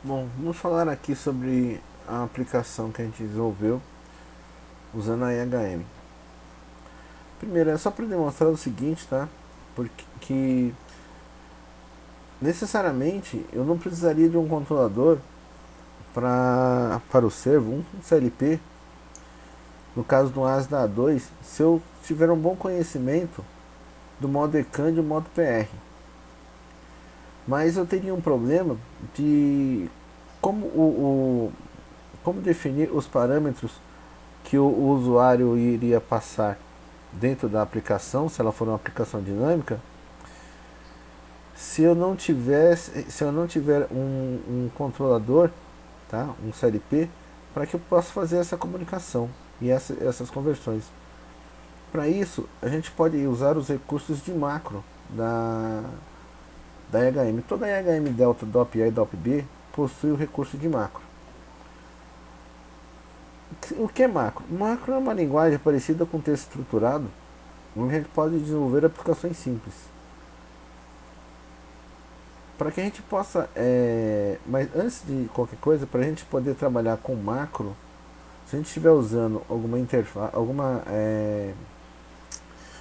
Bom, vamos falar aqui sobre a aplicação que a gente desenvolveu usando a IHM. Primeiro, é só para demonstrar o seguinte, tá? Porque que necessariamente eu não precisaria de um controlador para o servo, um CLP, no caso do ASDA A2, se eu tiver um bom conhecimento do modo ECAN e do modo PR. Mas eu teria um problema de como definir os parâmetros que o usuário iria passar dentro da aplicação, se ela for uma aplicação dinâmica, se eu não tiver um controlador, tá, um CLP, para que eu possa fazer essa comunicação e essas conversões. Para isso, a gente pode usar os recursos de macro da EHM. Toda a EHM Delta, DOP A e DOP B possui o recurso de macro. O que é macro? Macro é uma linguagem parecida com texto estruturado, onde a gente pode desenvolver aplicações simples. Para que a gente possa, mas antes de qualquer coisa, para a gente poder trabalhar com macro, se a gente estiver usando alguma interface,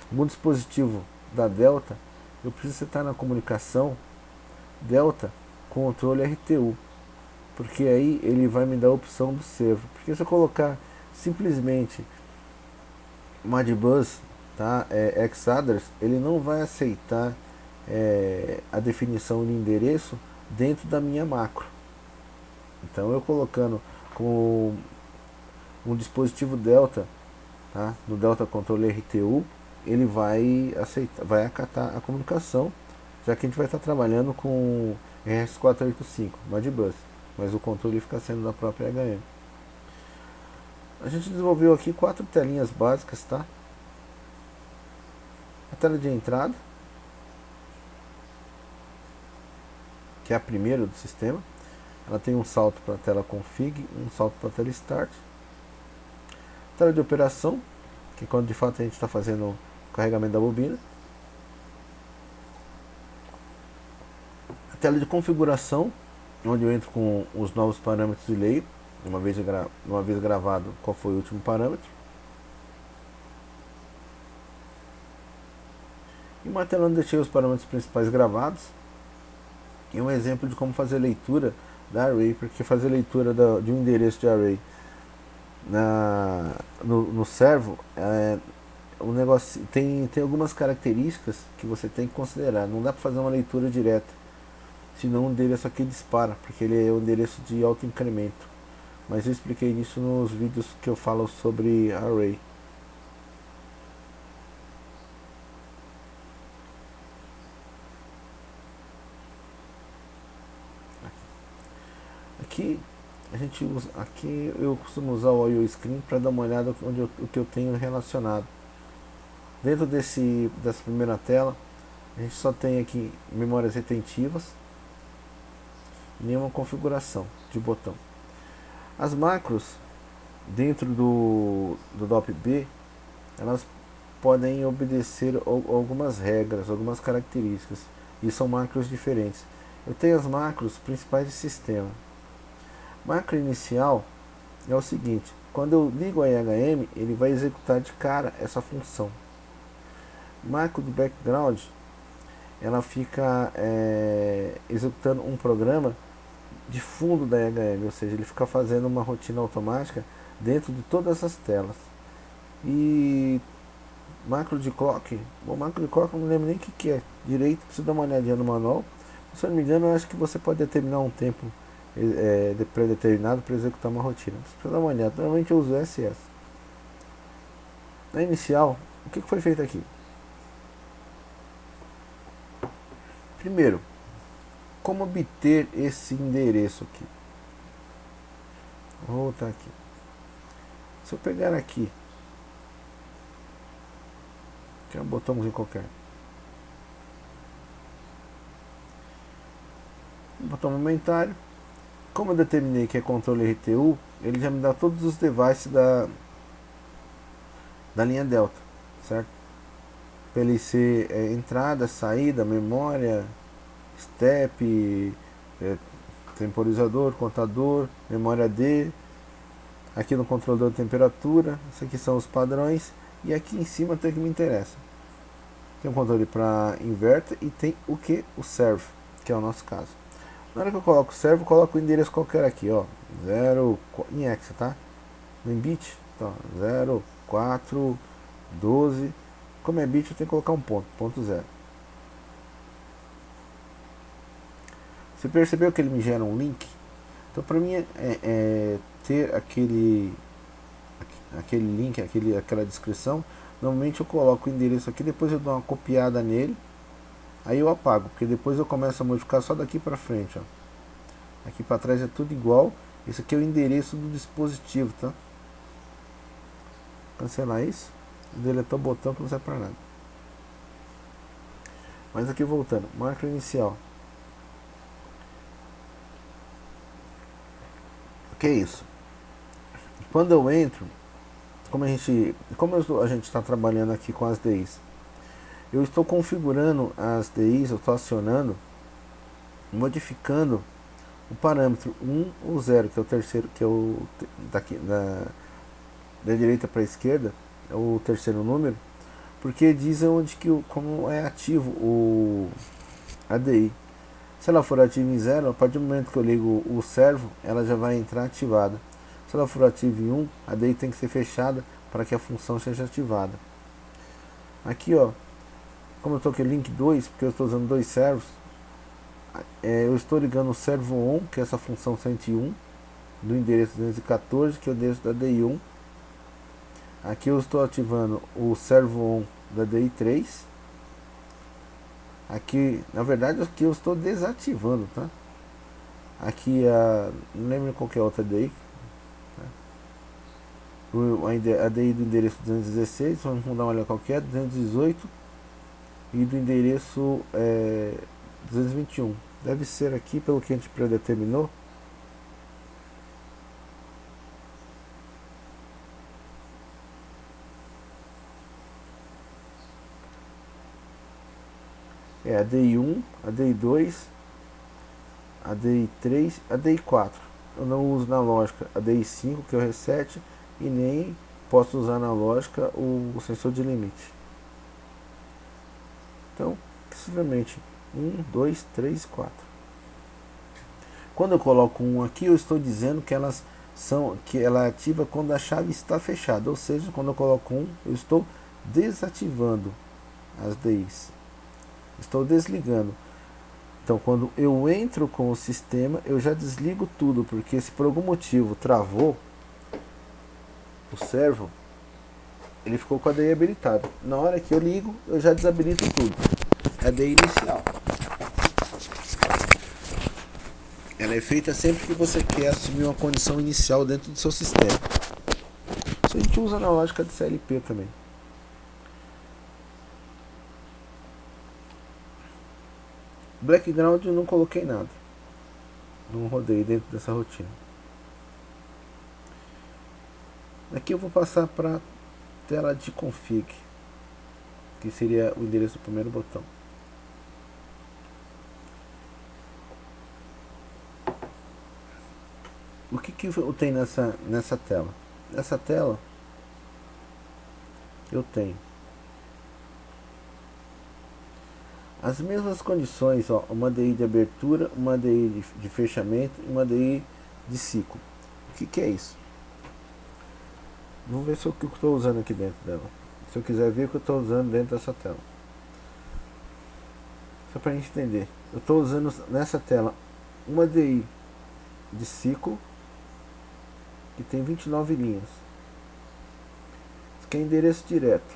algum dispositivo da Delta, eu preciso estar na comunicação Delta controle RTU, porque aí ele vai me dar a opção do servo. Porque se eu colocar simplesmente Modbus, tá, Xaddress, ele não vai aceitar a definição de endereço dentro da minha macro. Então eu colocando com um dispositivo Delta, tá, no Delta Controle RTU, ele vai aceitar, vai acatar a comunicação, já que a gente vai estar trabalhando com RS485, Modbus, mas o controle fica sendo da própria HM. A gente desenvolveu aqui 4 telinhas básicas, tá? A tela de entrada, que é a primeira do sistema, ela tem um salto para a tela config, um salto para a tela start. Tela de operação, que é quando de fato a gente está fazendo o carregamento da bobina. A tela de configuração, onde eu entro com os novos parâmetros de layer, uma vez gravado qual foi o último parâmetro. E uma tela onde deixei os parâmetros principais gravados. E um exemplo de como fazer leitura da array, porque fazer leitura de um endereço de array no servo um negócio tem algumas características que você tem que considerar. Não dá para fazer uma leitura direta, senão o endereço aqui dispara, porque ele é um endereço de alto incremento. Mas eu expliquei isso nos vídeos que eu falo sobre array. Aqui aqui eu costumo usar o IO Screen para dar uma olhada o que eu tenho relacionado. Dentro dessa primeira tela, a gente só tem aqui memórias retentivas e nenhuma configuração de botão. As macros dentro do DOP-B, elas podem obedecer algumas regras, algumas características, e são macros diferentes. Eu tenho as macros principais de sistema. Macro inicial é o seguinte: quando eu ligo a IHM, ele vai executar de cara essa função. Macro do background, ela fica executando um programa de fundo da IHM, ou seja, ele fica fazendo uma rotina automática dentro de todas as telas. E macro de clock, bom, macro de clock eu não lembro nem o que é direito, preciso dar uma olhadinha no manual. Se eu não me engano, eu acho que você pode determinar um tempo pré-determinado para executar uma rotina. Você precisa dar uma olhada, normalmente eu uso SS. Na inicial, o que foi feito aqui? Primeiro, como obter esse endereço aqui? Vou voltar aqui. Se eu pegar aqui, que é um botãozinho qualquer, um botão momentário, como eu determinei que é controle RTU, ele já me dá todos os devices da linha Delta, certo? Para ele ser entrada, saída, memória, step, temporizador, contador, memória D, aqui no controlador de temperatura, esses aqui são os padrões, e aqui em cima tem o que me interessa. Tem um controle para inverter e tem o que? O servo, que é o nosso caso. Na hora que eu coloco o servo, eu coloco o endereço qualquer aqui, ó, 0 em hexa, tá? No bit, então, 0, 4, 12. Como é bit, eu tenho que colocar um ponto 0. Você percebeu que ele me gera um link? Então, para mim é ter aquele link, aquela descrição. Normalmente eu coloco o endereço aqui, depois eu dou uma copiada nele, aí eu apago, porque depois eu começo a modificar só daqui para frente, ó. Aqui para trás é tudo igual. Esse aqui é o endereço do dispositivo, tá? Cancelar isso, deletar o botão que não serve para nada. Mas aqui voltando, marca inicial. O que é isso? Quando eu entro, como a gente está trabalhando aqui com as DIs, eu estou configurando as DIs, eu estou acionando, modificando o parâmetro 1 ou 0, que é o terceiro, que é o daqui da direita para a esquerda, é o terceiro número, porque diz onde como é ativo a DI. Se ela for ativa em 0, a partir do momento que eu ligo o servo, ela já vai entrar ativada. Se ela for ativa em 1, a DI tem que ser fechada para que a função seja ativada. Aqui, ó, como eu estou aqui link 2, porque eu estou usando dois servos, eu estou ligando o servo on, que é essa função 101, do endereço 214, que é o endereço da DI1. Aqui eu estou ativando o servo on da DI3. Aqui, na verdade, aqui eu estou desativando, tá? Aqui não lembro qual que é a outra DI. A DI do endereço 216, vamos dar uma olhada qual que é, 218, e do endereço 221. Deve ser aqui, pelo que a gente predeterminou. A DI1, a DI2, a DI3, a DI4. Eu não uso na lógica a DI5, que é o reset, e nem posso usar na lógica o sensor de limite. Então, possivelmente 1, 2, 3, 4. Quando eu coloco um aqui, eu estou dizendo que ela é ativa quando a chave está fechada, ou seja, quando eu coloco um, eu estou desativando as DIs. Estou desligando. Então, quando eu entro com o sistema, eu já desligo tudo, porque se por algum motivo travou o servo, ele ficou com a DI habilitada. Na hora que eu ligo, eu já desabilito tudo. É a DI inicial. Ela é feita sempre que você quer assumir uma condição inicial dentro do seu sistema. Isso a gente usa na lógica de CLP também. Background eu não coloquei nada. Não rodei dentro dessa rotina. Aqui eu vou passar para tela de config, que seria o endereço do primeiro botão. O que eu tenho nessa tela? Nessa tela eu tenho as mesmas condições, ó, uma DI de abertura, uma DI de fechamento e uma DI de ciclo. O que é isso? Vamos ver se o que eu estou usando aqui dentro dela. Se eu quiser ver o que eu estou usando dentro dessa tela. Só para a gente entender. Eu estou usando nessa tela uma DI de ciclo que tem 29 linhas. Isso aqui é endereço direto.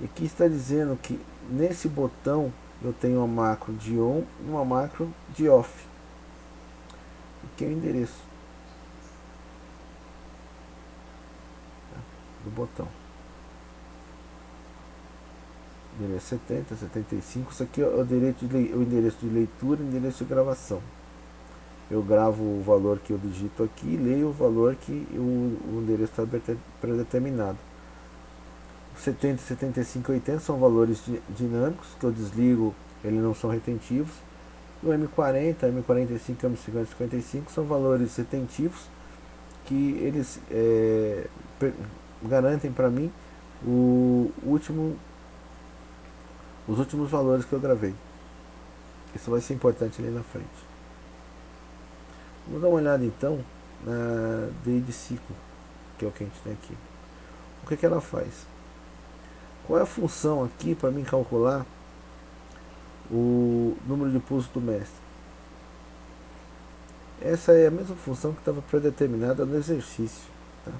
E aqui está dizendo que nesse botão eu tenho uma macro de on e uma macro de off. Aqui é o endereço do botão. Endereço 70, 75. Isso aqui é o endereço de leitura e endereço de gravação. Eu gravo o valor que eu digito aqui e leio o valor que o endereço está predeterminado. 70, 75 e 80 são valores dinâmicos, que eu desligo, eles não são retentivos. O M40, M45, M50, 55 são valores retentivos que eles garantem para mim o último, os últimos valores que eu gravei. Isso vai ser importante ali na frente. Vamos dar uma olhada então na DI de ciclo, que é o que a gente tem aqui. O que ela faz? Qual é a função aqui para mim calcular o número de pulsos do mestre? Essa é a mesma função que estava predeterminada no exercício. Tá?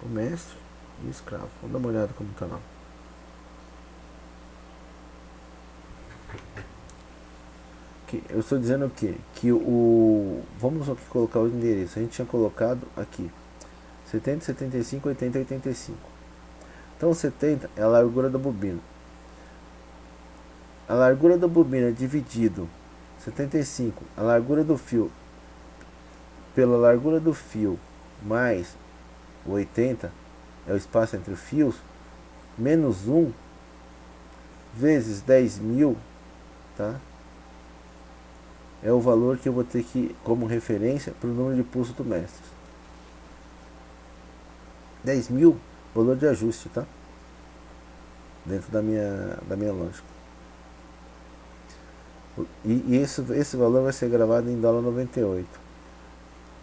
O mestre e o escravo. Vamos dar uma olhada como está lá. Eu estou dizendo o quê? Que vamos aqui colocar o endereço. A gente tinha colocado aqui 70, 75, 80, 85. Então 70 é a largura da bobina. A largura da bobina dividido 75, a largura do fio pela largura do fio mais o 80 é o espaço entre fios, menos 1 vezes 10.000, tá? É o valor que eu vou ter que como referência para o número de pulso do mestre. 10.000, valor de ajuste, tá? Dentro da minha lógica. E esse valor vai ser gravado em dólar 98.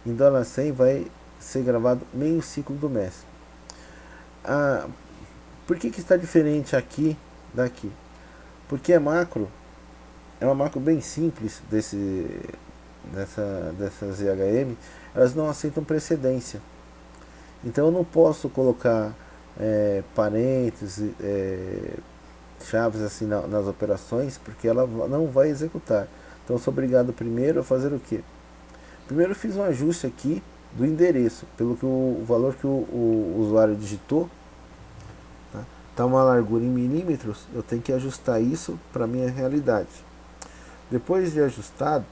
Em dólar 100 vai ser gravado meio ciclo do mestre. Por que está diferente aqui daqui? Porque é uma macro bem simples dessas IHM, elas não aceitam precedência. Então eu não posso colocar parênteses, chaves assim nas operações, porque ela não vai executar. Então eu sou obrigado primeiro a fazer o quê? Primeiro eu fiz um ajuste aqui do endereço, pelo que o valor que o usuário digitou, tá uma largura em milímetros, eu tenho que ajustar isso para a minha realidade. Depois de ajustado,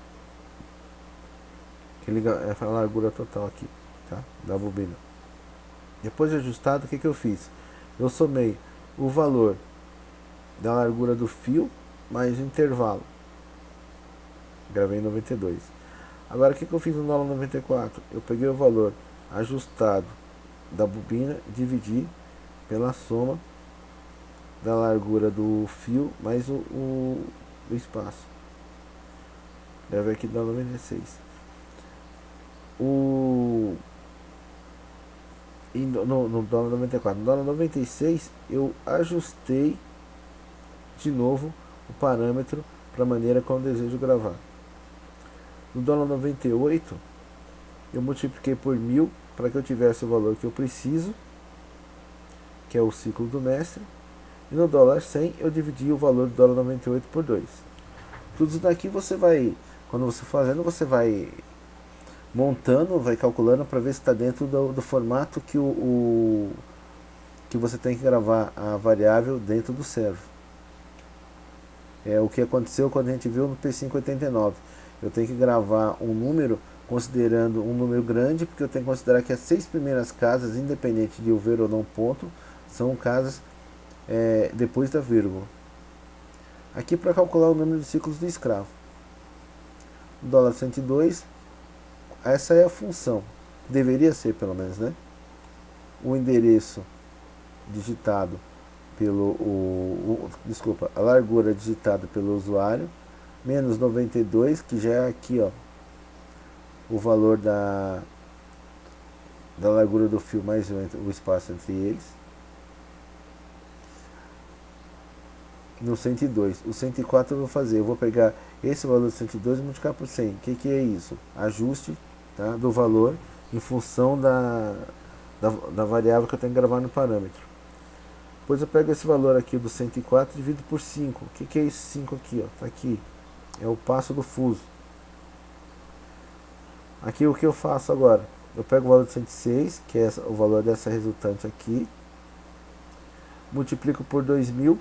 que é a largura total aqui, tá? Da bobina. Depois de ajustado, o que eu fiz? Eu somei o valor da largura do fio mais o intervalo. Gravei em 92. Agora o que eu fiz no dólar 94? Eu peguei o valor ajustado da bobina, dividi pela soma da largura do fio mais o espaço. Gravei aqui no dólar 96. No dólar 94. No dólar 96 eu ajustei de novo o parâmetro para a maneira como eu desejo gravar. No dólar 98 eu multipliquei por 1000 para que eu tivesse o valor que eu preciso, que é o ciclo do mestre. E no dólar 100 eu dividi o valor do dólar 98 por 2. Tudo isso daqui você vai, quando você fazendo, você vai montando, vai calculando para ver se está dentro do formato que que você tem que gravar a variável dentro do servo. É o que aconteceu quando a gente viu no P589. Eu tenho que gravar um número considerando um número grande, porque eu tenho que considerar que as 6 primeiras casas, independente de eu ver ou não ponto, são casas depois da vírgula. Aqui para calcular o número de ciclos do escravo. Dólar 102, essa é a função. Deveria ser pelo menos, né? O endereço digitado a largura digitada pelo usuário, menos 92, que já é aqui, ó, o valor da largura do fio mais o espaço entre eles. No 102, o 104 eu vou fazer, eu vou pegar esse valor do 102 e multiplicar por 100. O que é isso? Ajuste, tá, do valor em função da variável que eu tenho que gravar no parâmetro. Depois eu pego esse valor aqui do 104 e divido por 5. O que é esse 5 aqui? Ó? Tá aqui. É o passo do fuso. Aqui o que eu faço agora? Eu pego o valor de 106, que é o valor dessa resultante aqui. Multiplico por 2000.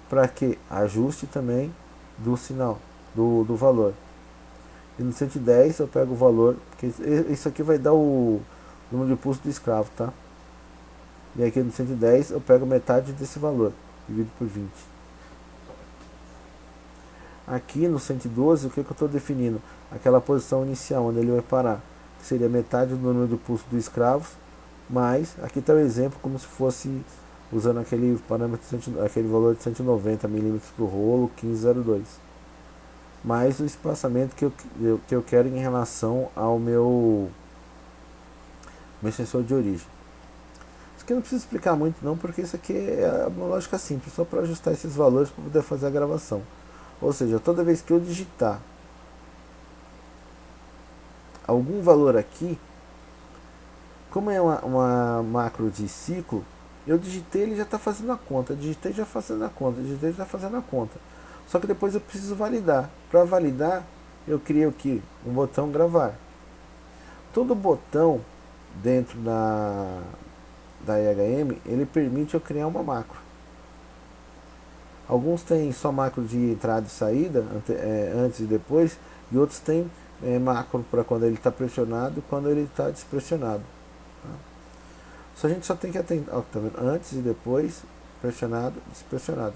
Para que? Ajuste também do sinal, do valor. E no 110 eu pego o valor, porque isso aqui vai dar o número de pulso do escravo, tá? E aqui no 110 eu pego metade desse valor, dividido por 20. Aqui no 112, o que eu estou definindo? Aquela posição inicial, onde ele vai parar, que seria metade do número de pulso do escravo, mais, aqui está o exemplo como se fosse usando aquele parâmetro, aquele valor de 190 milímetros para o rolo, 1502. Mais o espaçamento que eu quero em relação ao meu sensor de origem. Isso aqui eu não preciso explicar muito não, porque isso aqui é uma lógica simples, só para ajustar esses valores para poder fazer a gravação. Ou seja, toda vez que eu digitar algum valor aqui, como é uma macro de ciclo, eu digitei, ele já está fazendo a conta, digitei já fazendo a conta, digitei já fazendo a conta. Só que depois eu preciso validar. Para validar, eu criei aqui um botão gravar. Todo botão dentro da IHM, ele permite eu criar uma macro. Alguns têm só macro de entrada e saída, antes e depois, e outros têm macro para quando ele está pressionado e quando ele está despressionado. Tá? A gente só tem que atentar, tá vendo? Antes e depois, pressionado, despressionado.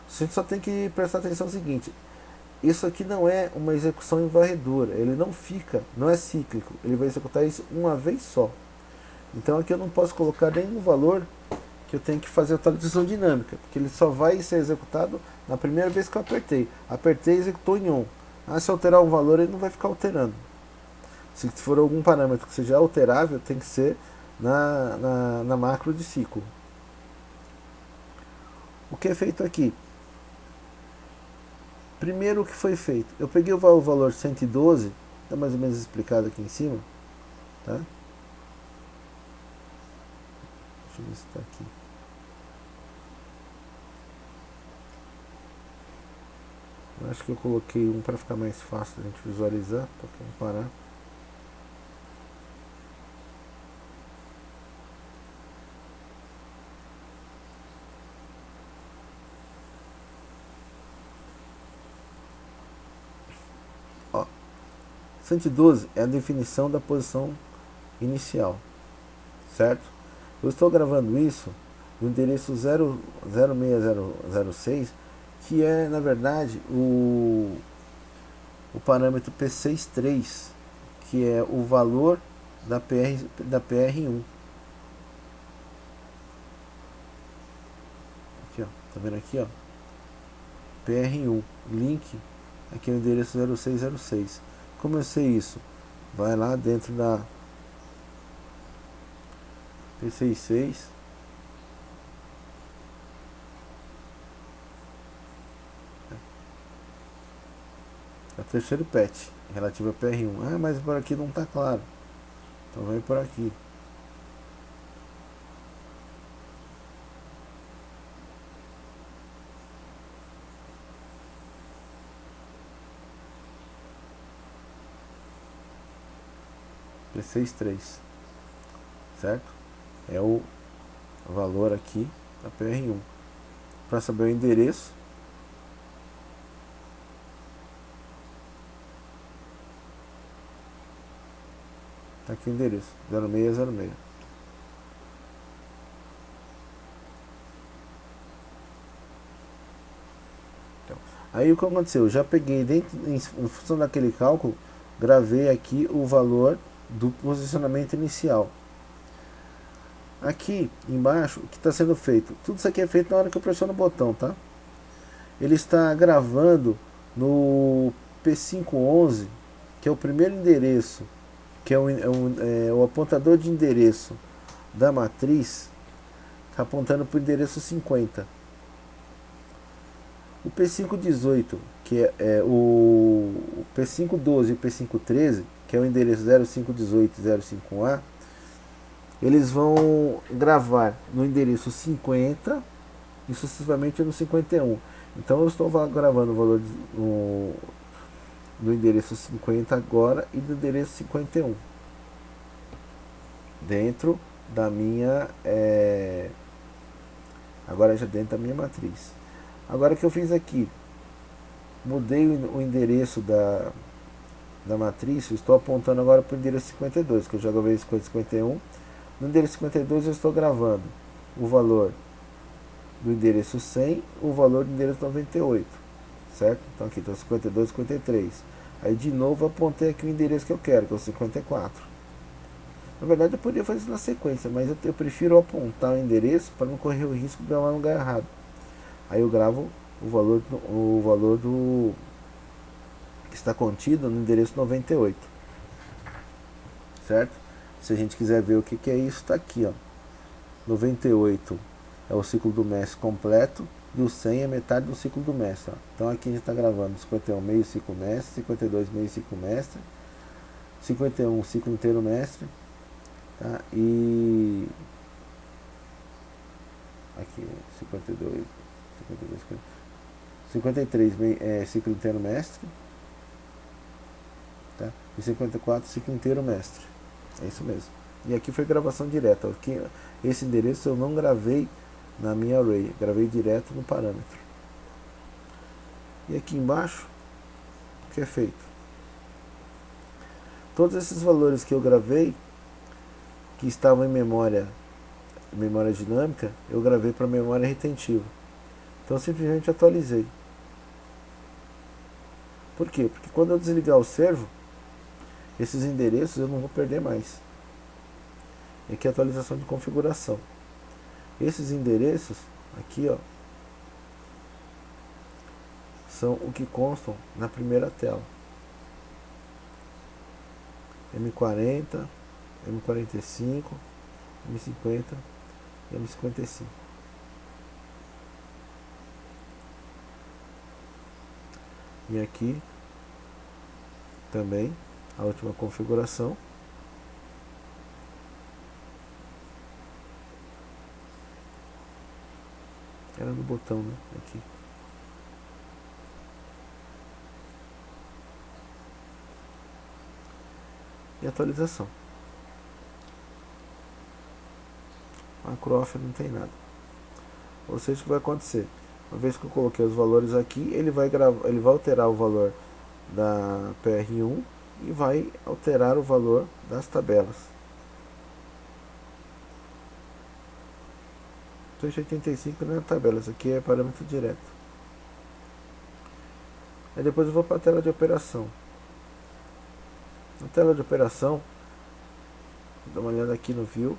A gente só tem que prestar atenção no seguinte: isso aqui não é uma execução em varredura, ele não é cíclico, ele vai executar isso uma vez só. Então aqui eu não posso colocar nenhum valor que eu tenho que fazer atualização dinâmica, porque ele só vai ser executado na primeira vez que eu apertei. Apertei e executou em on. Se alterar um valor, ele não vai ficar alterando. Se for algum parâmetro que seja alterável, tem que ser na macro de ciclo. O que é feito aqui? Primeiro, o que foi feito? Eu peguei o valor 112, está mais ou menos explicado aqui em cima, tá? Deixa eu ver se está aqui. Eu acho que eu coloquei um para ficar mais fácil da gente visualizar, para comparar. Ó, 112 é a definição da posição inicial, certo? Eu estou gravando isso no endereço 06006, que é, na verdade, o parâmetro P63, que é o valor da PR1. Aqui, ó, tá vendo aqui, ó? PR1, link, aqui é o endereço 0606. Como eu sei isso? Vai lá dentro da P66, é o terceiro patch relativo a PR1. Mas por aqui não está claro, então vem por aqui. P63, certo? É o valor aqui da PR1. Para saber o endereço, tá aqui o endereço 0606. Então, aí o que aconteceu? Eu já peguei em função daquele cálculo, gravei aqui o valor do posicionamento inicial. Aqui embaixo, o que está sendo feito? Tudo isso aqui é feito na hora que eu pressiono o botão, tá? Ele está gravando no P511, que é o primeiro endereço, que é o apontador de endereço da matriz, está apontando para o endereço 50. O P518, que o P512 e o P513, que é o endereço 0518 e 05A, eles vão gravar no endereço 50 e sucessivamente no 51. Então eu estou gravando o valor do endereço 50 agora e do endereço 51 dentro da minha agora já dentro da minha matriz. Agora que eu fiz aqui, mudei o endereço da matriz, eu estou apontando agora para o endereço 52, que eu já gravei 51. No endereço 52 eu estou gravando o valor do endereço 100, o valor do endereço 98, certo? Então aqui está 52, 53. Aí de novo apontei aqui o endereço que eu quero, que é o 54. Na verdade eu poderia fazer isso na sequência, mas eu prefiro apontar o endereço para não correr o risco de gravar no lugar errado. Aí eu gravo o valor do que está contido no endereço 98, certo? Se a gente quiser ver o que é isso, está aqui, ó. 98 é o ciclo do mestre completo e o 100 é metade do ciclo do mestre. Ó. Então aqui a gente está gravando 51 meio ciclo mestre, 52 meio ciclo mestre, 51 ciclo inteiro mestre, tá? E aqui 52, 52, 53 ciclo inteiro mestre, tá? E 54 ciclo inteiro mestre. É isso mesmo. E aqui foi gravação direta. Aqui, esse endereço eu não gravei na minha array, gravei direto no parâmetro. E aqui embaixo, o que é feito? Todos esses valores que eu gravei, que estavam em memória dinâmica, eu gravei para memória retentiva. Então eu simplesmente atualizei. Por quê? Porque quando eu desligar o servo, esses endereços eu não vou perder mais. E aqui é a atualização de configuração. Esses endereços, aqui ó, são o que constam na primeira tela. M40, M45, M50 e M55. E aqui também a última configuração. Era no botão, né? Aqui. E atualização. A Croft não tem nada. Ou seja, o que vai acontecer? Uma vez que eu coloquei os valores aqui, ele vai alterar o valor da PR1 e vai alterar o valor das tabelas. 185 não é tabela, isso aqui é parâmetro direto. Aí depois eu vou para a tela de operação. Na tela de operação, dá uma olhada aqui no View.